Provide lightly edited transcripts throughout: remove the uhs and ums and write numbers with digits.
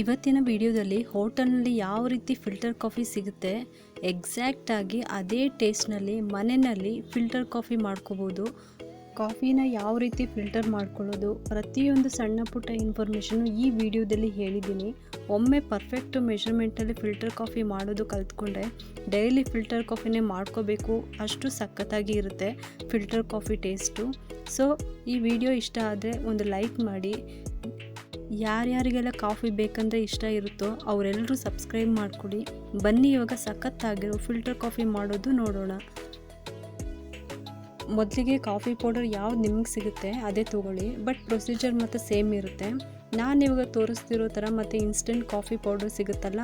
ಇವತ್ತಿನ ವಿಡಿಯೋದಲ್ಲಿ ಹೋಟೆಲ್ನಲ್ಲಿ ಯಾವ ರೀತಿ ಫಿಲ್ಟರ್ ಕಾಫಿ ಸಿಗುತ್ತೆ, ಎಕ್ಸಾಕ್ಟಾಗಿ ಅದೇ ಟೇಸ್ಟ್ನಲ್ಲಿ ಮನೆಯಲ್ಲಿ ಫಿಲ್ಟರ್ ಕಾಫಿ ಮಾಡ್ಕೋಬೋದು. ಕಾಫಿನ ಯಾವ ರೀತಿ ಫಿಲ್ಟರ್ ಮಾಡ್ಕೊಳ್ಳೋದು, ಪ್ರತಿಯೊಂದು ಸಣ್ಣ ಪುಟ್ಟ ಇನ್ಫಾರ್ಮೇಷನು ಈ ವಿಡಿಯೋದಲ್ಲಿ ಹೇಳಿದ್ದೀನಿ. ಒಮ್ಮೆ ಪರ್ಫೆಕ್ಟ್ ಮೆಷರ್ಮೆಂಟಲ್ಲಿ ಫಿಲ್ಟರ್ ಕಾಫಿ ಮಾಡೋದು ಕಲ್ತ್ಕೊಂಡ್ರೆ ಡೈಲಿ ಫಿಲ್ಟರ್ ಕಾಫಿನೇ ಮಾಡ್ಕೋಬೇಕು, ಅಷ್ಟು ಸಖತ್ತಾಗಿ ಇರುತ್ತೆ ಫಿಲ್ಟರ್ ಕಾಫಿ ಟೇಸ್ಟು. ಸೊ ಈ ವಿಡಿಯೋ ಇಷ್ಟ ಆದರೆ ಒಂದು ಲೈಕ್ ಮಾಡಿ. ಯಾರ್ಯಾರಿಗೆಲ್ಲ ಕಾಫಿ ಬೇಕಂದರೆ ಇಷ್ಟ ಇರುತ್ತೋ ಅವರೆಲ್ಲರೂ ಸಬ್ಸ್ಕ್ರೈಬ್ ಮಾಡ್ಕೊಳ್ಳಿ. ಬನ್ನಿ ಇವಾಗ ಸಖತ್ತಾಗಿರೋ ಫಿಲ್ಟರ್ ಕಾಫಿ ಮಾಡೋದು ನೋಡೋಣ. ಮೊದಲಿಗೆ ಕಾಫಿ ಪೌಡರ್ ಯಾವ್ದು ನಿಮಗೆ ಸಿಗುತ್ತೆ ಅದೇ ತೊಗೊಳ್ಳಿ, ಬಟ್ ಪ್ರೊಸೀಜರ್ ಮತ್ತು ಸೇಮ್ ಇರುತ್ತೆ. ನಾನಿವಾಗ ತೋರಿಸ್ತಿರೋ ಥರ ಮತ್ತು ಇನ್ಸ್ಟೆಂಟ್ ಕಾಫಿ ಪೌಡರ್ ಸಿಗುತ್ತಲ್ಲ,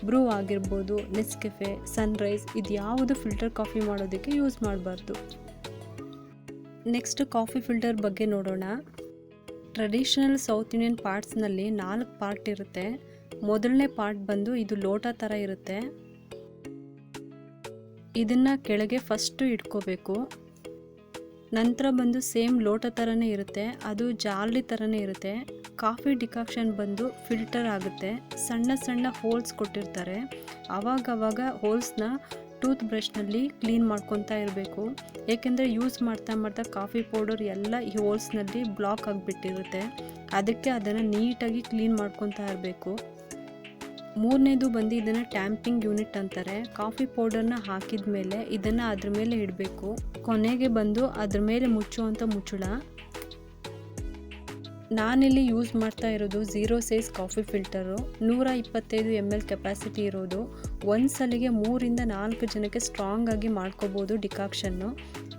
ಬ್ರೂ ಆಗಿರ್ಬೋದು, ನೆಸ್ಕೆಫೆ, ಸನ್ರೈಸ್, ಇದು ಯಾವುದು ಫಿಲ್ಟರ್ ಕಾಫಿ ಮಾಡೋದಕ್ಕೆ ಯೂಸ್ ಮಾಡಬಾರ್ದು. ನೆಕ್ಸ್ಟ್ ಕಾಫಿ ಫಿಲ್ಟರ್ ಬಗ್ಗೆ ನೋಡೋಣ. ಟ್ರೆಡಿಷನಲ್ ಸೌತ್ ಇಂಡಿಯನ್ ಪಾರ್ಟ್ಸ್ನಲ್ಲಿ 4 ಪಾರ್ಟ್ ಇರುತ್ತೆ. ಮೊದಲನೇ ಪಾರ್ಟ್ ಬಂದು ಇದು ಲೋಟ ಥರ ಇರುತ್ತೆ. ಇದನ್ನು ಕೆಳಗೆ ಫಸ್ಟು ಇಟ್ಕೋಬೇಕು. ನಂತರ ಬಂದು ಸೇಮ್ ಲೋಟ ಥರನೇ ಇರುತ್ತೆ, ಅದು ಜಾಲಿ ಥರನೇ ಇರುತ್ತೆ. ಕಾಫಿ ಡಿಕಾಕ್ಷನ್ ಬಂದು ಫಿಲ್ಟರ್ ಆಗುತ್ತೆ. ಸಣ್ಣ ಸಣ್ಣ ಹೋಲ್ಸ್ ಕೊಟ್ಟಿರ್ತಾರೆ, ಆವಾಗವಾಗ ಹೋಲ್ಸ್ನ ಟೂತ್ ಬ್ರಷ್ನಲ್ಲಿ ಕ್ಲೀನ್ ಮಾಡ್ಕೊತಾ ಇರಬೇಕು. ಏಕೆಂದರೆ ಯೂಸ್ ಮಾಡ್ತಾ ಕಾಫಿ ಪೌಡರ್ ಎಲ್ಲ ಈ ಹೋಲ್ಸ್ನಲ್ಲಿ ಬ್ಲಾಕ್ ಆಗಿಬಿಟ್ಟಿರುತ್ತೆ. ಅದಕ್ಕೆ ಅದನ್ನು ನೀಟಾಗಿ ಕ್ಲೀನ್ ಮಾಡ್ಕೊತಾ ಇರಬೇಕು. ಮೂರನೇದು ಬಂದು ಇದನ್ನು ಟ್ಯಾಂಪಿಂಗ್ ಯೂನಿಟ್ ಅಂತಾರೆ. ಕಾಫಿ ಪೌಡರ್ನ ಹಾಕಿದ ಮೇಲೆ ಇದನ್ನು ಅದ್ರ ಮೇಲೆ ಇಡಬೇಕು. ಕೊನೆಗೆ ಬಂದು ಅದ್ರ ಮೇಲೆ ಮುಚ್ಚುವಂಥ ಮುಚ್ಚಳ. ನಾನಿಲ್ಲಿ ಯೂಸ್ ಮಾಡ್ತಾ ಇರೋದು 0 size coffee filter, 125 ml capacity ಇರೋದು. ಒಂದು ಸಲಿಗೆ 3ರಿಂದ 4 ಜನಕ್ಕೆ ಸ್ಟ್ರಾಂಗ್ ಆಗಿ ಮಾಡ್ಕೋಬೋದು ಡಿಕಾಕ್ಷನ್ನು.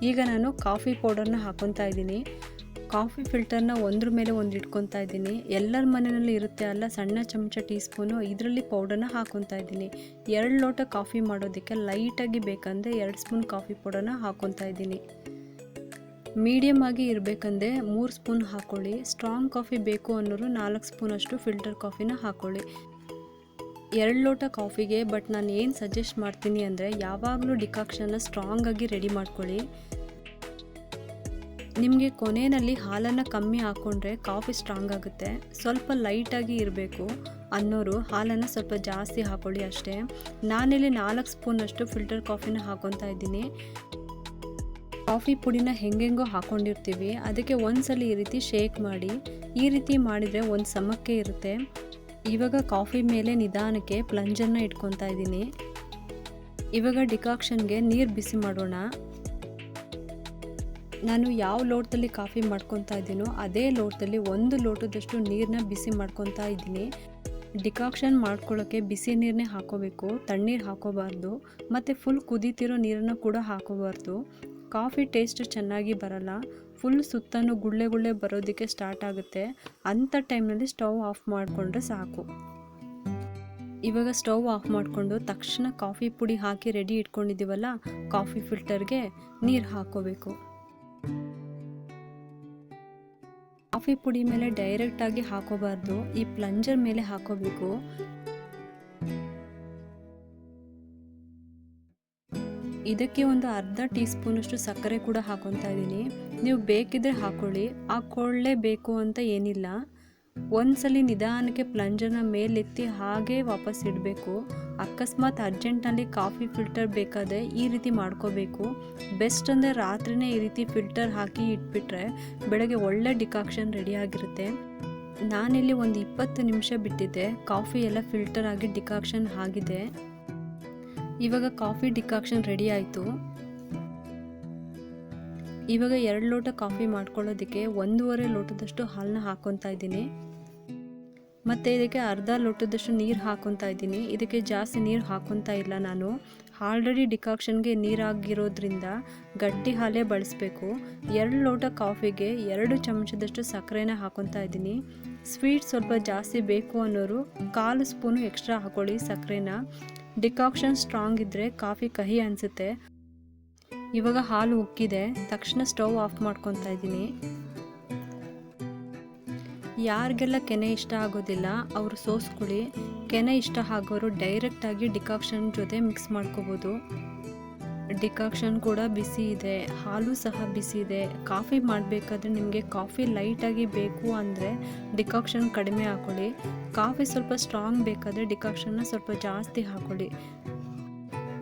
ಈಗ ನಾನು ಕಾಫಿ ಪೌಡರ್ನ ಹಾಕೊತಾ ಇದ್ದೀನಿ. ಕಾಫಿ ಫಿಲ್ಟರ್ನ ಒಂದ್ರ ಮೇಲೆ ಒಂದು ಇಟ್ಕೊತಾ ಇದ್ದೀನಿ. ಎಲ್ಲರ ಮನೆಯಲ್ಲಿ ಇರುತ್ತೆ ಅಲ್ಲ ಸಣ್ಣ ಚಮಚ ಟೀ ಸ್ಪೂನು, ಇದರಲ್ಲಿ ಪೌಡರ್ನ ಹಾಕೊತಾ ಇದ್ದೀನಿ. 2 ಲೋಟ ಕಾಫಿ ಮಾಡೋದಕ್ಕೆ ಲೈಟಾಗಿ ಬೇಕಂದರೆ 2 ಸ್ಪೂನ್ ಕಾಫಿ ಪೌಡರ್ನ ಹಾಕೊತಾ ಇದ್ದೀನಿ. ಮೀಡಿಯಮ್ ಆಗಿ ಇರಬೇಕಂದ್ರೆ 3 ಸ್ಪೂನ್ ಹಾಕ್ಕೊಳ್ಳಿ. ಸ್ಟ್ರಾಂಗ್ ಕಾಫಿ ಬೇಕು ಅನ್ನೋರು 4 ಸ್ಪೂನಷ್ಟು ಫಿಲ್ಟರ್ ಕಾಫಿನ ಹಾಕ್ಕೊಳ್ಳಿ. 2 ಲೋಟ ಕಾಫಿಗೆ ಬಟ್ ನಾನು ಏನು ಸಜೆಸ್ಟ್ ಮಾಡ್ತೀನಿ ಅಂದರೆ ಯಾವಾಗಲೂ ಡಿಕಾಕ್ಷನ್ನ ಸ್ಟ್ರಾಂಗ್ ಆಗಿ ರೆಡಿ ಮಾಡ್ಕೊಳ್ಳಿ. ನಿಮಗೆ ಕೊನೆಯಲ್ಲಿ ಹಾಲನ್ನು ಕಮ್ಮಿ ಹಾಕ್ಕೊಂಡ್ರೆ ಕಾಫಿ ಸ್ಟ್ರಾಂಗ್ ಆಗುತ್ತೆ. ಸ್ವಲ್ಪ ಲೈಟಾಗಿ ಇರಬೇಕು ಅನ್ನೋರು ಹಾಲನ್ನು ಸ್ವಲ್ಪ ಜಾಸ್ತಿ ಹಾಕ್ಕೊಳ್ಳಿ ಅಷ್ಟೇ. ನಾನಿಲ್ಲಿ 4 ಸ್ಪೂನಷ್ಟು ಫಿಲ್ಟರ್ ಕಾಫಿನ ಹಾಕ್ಕೊತಾ ಇದ್ದೀನಿ. ಕಾಫಿ ಪುಡಿನ ಹೆಂಗೆಂಗೋ ಹಾಕ್ಕೊಂಡಿರ್ತೀವಿ, ಅದಕ್ಕೆ ಒಂದ್ಸಲ ಈ ರೀತಿ ಶೇಕ್ ಮಾಡಿ. ಈ ರೀತಿ ಮಾಡಿದರೆ ಒಂದು ಸಮಕ್ಕೆ ಇರುತ್ತೆ. ಇವಾಗ ಕಾಫಿ ಮೇಲೆ ನಿಧಾನಕ್ಕೆ ಪ್ಲಂಜರ್ನ ಇಟ್ಕೊತಾ ಇದ್ದೀನಿ. ಇವಾಗ ಡಿಕಾಕ್ಷನ್ಗೆ ನೀರು ಬಿಸಿ ಮಾಡೋಣ. ನಾನು ಯಾವ ಲೋಟದಲ್ಲಿ ಕಾಫಿ ಮಾಡ್ಕೊತಾ ಇದ್ದೀನೋ ಅದೇ ಲೋಟದಲ್ಲಿ 1 ಲೋಟದಷ್ಟು ನೀರನ್ನ ಬಿಸಿ ಮಾಡ್ಕೊತಾ ಇದ್ದೀನಿ. ಡಿಕಾಕ್ಷನ್ ಮಾಡ್ಕೊಳ್ಳೋಕ್ಕೆ ಬಿಸಿ ನೀರನ್ನೇ ಹಾಕೋಬೇಕು, ತಣ್ಣೀರು ಹಾಕೋಬಾರ್ದು. ಮತ್ತು ಫುಲ್ ಕುದೀತಿರೋ ನೀರನ್ನು ಕೂಡ ಹಾಕೋಬಾರ್ದು. ಕಾಫಿ ಟೇಸ್ಟ್ ಚೆನ್ನಾಗಿ ಬರಲ್ಲ. ಫುಲ್ ಸುತ್ತಲೂ ಗುಳ್ಳೆ ಬರೋದಕ್ಕೆ ಸ್ಟಾರ್ಟ್ ಆಗುತ್ತೆ. ಅಂಥ ಟೈಮ್ನಲ್ಲಿ ಸ್ಟವ್ ಆಫ್ ಮಾಡಿಕೊಂಡ್ರೆ ಸಾಕು. ಇವಾಗ ಸ್ಟವ್ ಆಫ್ ಮಾಡಿಕೊಂಡು ತಕ್ಷಣ ಕಾಫಿ ಪುಡಿ ಹಾಕಿ ರೆಡಿ ಇಟ್ಕೊಂಡಿದ್ದೀವಲ್ಲ ಕಾಫಿ ಫಿಲ್ಟರ್ಗೆ ನೀರು ಹಾಕೋಬೇಕು. ಕಾಫಿ ಪುಡಿ ಮೇಲೆ ಡೈರೆಕ್ಟಾಗಿ ಹಾಕೋಬಾರ್ದು, ಈ ಪ್ಲಂಜರ್ ಮೇಲೆ ಹಾಕೋಬೇಕು. ಇದಕ್ಕೆ ಒಂದು ಅರ್ಧ ಟೀ ಸ್ಪೂನಷ್ಟು ಸಕ್ಕರೆ ಕೂಡ ಹಾಕೊತಾ ಇದ್ದೀನಿ. ನೀವು ಬೇಕಿದ್ರೆ ಹಾಕ್ಕೊಳ್ಳೇಬೇಕು ಅಂತ ಏನಿಲ್ಲ. ಒಂದ್ಸಲಿ ನಿಧಾನಕ್ಕೆ ಪ್ಲಂಜರ್ನ ಮೇಲೆತ್ತಿ ಹಾಗೇ ವಾಪಸ್ ಇಡಬೇಕು. ಅಕಸ್ಮಾತ್ ಅರ್ಜೆಂಟ್ನಲ್ಲಿ ಕಾಫಿ ಫಿಲ್ಟರ್ ಬೇಕಾದರೆ ಈ ರೀತಿ ಮಾಡ್ಕೋಬೇಕು. ಬೆಸ್ಟ್ ಅಂದರೆ ರಾತ್ರಿನೇ ಈ ರೀತಿ ಫಿಲ್ಟರ್ ಹಾಕಿ ಇಟ್ಬಿಟ್ರೆ ಬೆಳಗ್ಗೆ ಒಳ್ಳೆ ಡಿಕಾಕ್ಷನ್ ರೆಡಿಯಾಗಿರುತ್ತೆ. ನಾನಿಲ್ಲಿ ಒಂದು 20 ನಿಮಿಷ ಬಿಟ್ಟಿದ್ದೆ, ಕಾಫಿ ಎಲ್ಲ ಫಿಲ್ಟರ್ ಆಗಿ ಡಿಕಾಕ್ಷನ್ ಆಗಿದೆ. ಇವಾಗ ಕಾಫಿ ಡಿಕಾಕ್ಷನ್ ರೆಡಿ ಆಯಿತು. ಇವಾಗ 2 ಲೋಟ ಕಾಫಿ ಮಾಡ್ಕೊಳ್ಳೋದಕ್ಕೆ 1.5 ಲೋಟದಷ್ಟು ಹಾಲನ್ನ ಹಾಕ್ಕೊತಾ ಇದ್ದೀನಿ. ಮತ್ತು ಇದಕ್ಕೆ ಅರ್ಧ ಲೋಟದಷ್ಟು ನೀರು ಹಾಕ್ಕೊತಾ ಇದ್ದೀನಿ. ಇದಕ್ಕೆ ಜಾಸ್ತಿ ನೀರು ಹಾಕ್ಕೊತಾ ಇಲ್ಲ ನಾನು. ಆಲ್ರೆಡಿ ಡಿಕಾಕ್ಷನ್ಗೆ ನೀರಾಗಿರೋದ್ರಿಂದ ಗಟ್ಟಿ ಹಾಲೇ ಬಳಸಬೇಕು. 2 ಲೋಟ ಕಾಫಿಗೆ 2 ಚಮಚದಷ್ಟು ಸಕ್ಕರೆನ ಹಾಕ್ಕೊತಾ ಇದ್ದೀನಿ. ಸ್ವೀಟ್ ಸ್ವಲ್ಪ ಜಾಸ್ತಿ ಬೇಕು ಅನ್ನೋರು 1/4 ಸ್ಪೂನು ಎಕ್ಸ್ಟ್ರಾ ಹಾಕ್ಕೊಳ್ಳಿ ಸಕ್ಕರೆನ. ಡಿಕಾಕ್ಷನ್ ಸ್ಟ್ರಾಂಗ್ ಇದ್ದರೆ ಕಾಫಿ ಕಹಿ ಅನಿಸುತ್ತೆ. ಇವಾಗ ಹಾಲು ಉಕ್ಕಿದೆ, ತಕ್ಷಣ ಸ್ಟವ್ ಆಫ್ ಮಾಡ್ಕೊತಾ ಇದ್ದೀನಿ. ಯಾರಿಗೆಲ್ಲ ಕೆನೆ ಇಷ್ಟ ಆಗೋದಿಲ್ಲ ಅವರು ಸೋಸ್ಕೊಳ್ಳಿ. ಕೆನೆ ಇಷ್ಟ ಆಗೋರು ಡೈರೆಕ್ಟಾಗಿ ಡಿಕಾಕ್ಷನ್ ಜೊತೆ ಮಿಕ್ಸ್ ಮಾಡ್ಕೋಬೋದು. ಡಿಕಾಕ್ಷನ್ ಕೂಡ ಬಿಸಿ ಇದೆ, ಹಾಲು ಸಹ ಬಿಸಿ ಇದೆ. ಕಾಫಿ ಮಾಡಬೇಕಾದ್ರೆ ನಿಮಗೆ ಕಾಫಿ ಲೈಟಾಗಿ ಬೇಕು ಅಂದರೆ ಡಿಕಾಕ್ಷನ್ ಕಡಿಮೆ ಹಾಕ್ಕೊಳ್ಳಿ. ಕಾಫಿ ಸ್ವಲ್ಪ ಸ್ಟ್ರಾಂಗ್ ಬೇಕಾದರೆ ಡಿಕಾಕ್ಷನ್ನ ಸ್ವಲ್ಪ ಜಾಸ್ತಿ ಹಾಕ್ಕೊಳ್ಳಿ.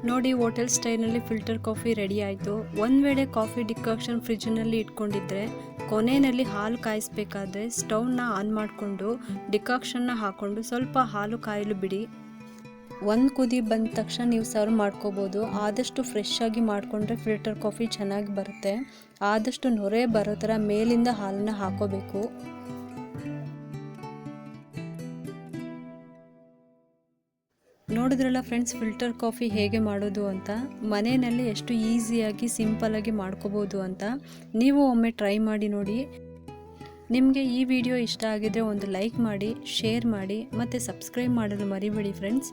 ನೋಡಿ, ಹೋಟೆಲ್ ಸ್ಟೈಲ್ನಲ್ಲಿ ಫಿಲ್ಟರ್ ಕಾಫಿ ರೆಡಿ ಆಯಿತು. ಒಂದು ವೇಳೆ ಕಾಫಿ ಡಿಕಾಕ್ಷನ್ ಫ್ರಿಜ್ನಲ್ಲಿ ಇಟ್ಕೊಂಡಿದ್ರೆ ಕೊನೆಯಲ್ಲಿ ಹಾಲು ಕಾಯಿಸ್ಬೇಕಾದ್ರೆ ಸ್ಟವ್ನ ಆನ್ ಮಾಡಿಕೊಂಡು ಡಿಕಾಕ್ಷನ್ನ ಹಾಕ್ಕೊಂಡು ಸ್ವಲ್ಪ ಹಾಲು ಕಾಯಲು ಬಿಡಿ. ಒಂದು ಕುದಿ ಬಂದ ತಕ್ಷಣ ನೀವು ಸರ್ವ್ ಮಾಡ್ಕೋಬೋದು. ಆದಷ್ಟು ಫ್ರೆಶ್ ಆಗಿ ಮಾಡಿಕೊಂಡ್ರೆ ಫಿಲ್ಟರ್ ಕಾಫಿ ಚೆನ್ನಾಗಿ ಬರುತ್ತೆ. ಆದಷ್ಟು ನೊರೆ ಬರೋ ಥರ ಮೇಲಿಂದ ಹಾಲನ್ನ ಹಾಕೋಬೇಕು. ನೋಡಿದ್ರಲ್ಲ ಫ್ರೆಂಡ್ಸ್, ಫಿಲ್ಟರ್ ಕಾಫಿ ಹೇಗೆ ಮಾಡೋದು ಅಂತ. ಮನೆಯಲ್ಲಿ ಎಷ್ಟು ಈಸಿಯಾಗಿ ಸಿಂಪಲ್ಲಾಗಿ ಮಾಡ್ಕೋಬೋದು ಅಂತ ನೀವು ಒಮ್ಮೆ ಟ್ರೈ ಮಾಡಿ ನೋಡಿ. ನಿಮಗೆ ಈ ವಿಡಿಯೋ ಇಷ್ಟ ಆಗಿದ್ರೆ ಒಂದು ಲೈಕ್ ಮಾಡಿ, ಶೇರ್ ಮಾಡಿ ಮತ್ತು ಸಬ್ಸ್ಕ್ರೈಬ್ ಮಾಡಲು ಮರಿಬೇಡಿ ಫ್ರೆಂಡ್ಸ್.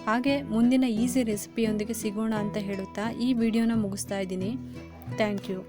ಹಾಗೆ ಮುಂದಿನ ಈಸಿ ರೆಸಿಪಿಯೊಂದಿಗೆ ಸಿಗೋಣ ಅಂತ ಹೇಳುತ್ತಾ ಈ ವಿಡಿಯೋನ ಮುಗಿಸ್ತಾ ಇದ್ದೀನಿ. Thank you.